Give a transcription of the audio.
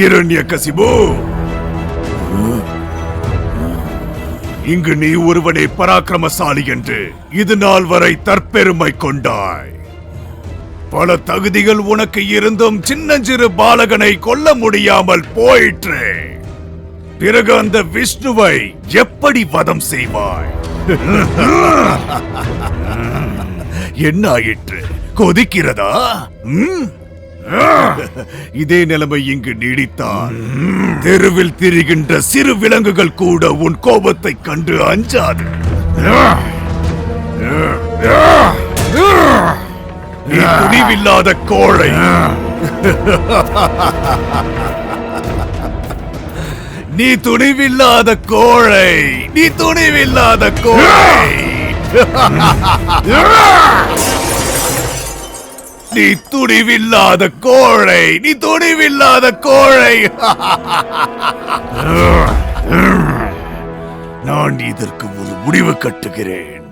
இரண்யகசிபு, இங்கு நீ ஒருவனே பராக்கிரமசாலி என்று இது நாள் வரை தற்பெருமை கொண்டாய். பல தகுதிகள் உனக்கு இருந்தும் சின்னஞ்சிறு பாலகனை கொல்ல முடியாமல் போயிற்று. பிறகு அந்த விஷ்ணுவை எப்படி வதம் செய்வாய்? என்ன ஆயிற்று? கொதிக்கிறதா? இதே நிலைமை இங்கு நீடித்தான் தெருவில் திரிகின்ற சிறு விலங்குகள் கூட உன் கோபத்தை கண்டு அஞ்சாது. நீ துணிவில்லாத கோழை. நீ துணிவில்லாத கோழை. நீ துணிவில்லாத கோழை. நீ துணிவில்லாத கோழை. நீ துணிவில்லாத கோழை. நான் இதற்கு ஒரு முடிவு கட்டுகிறேன்.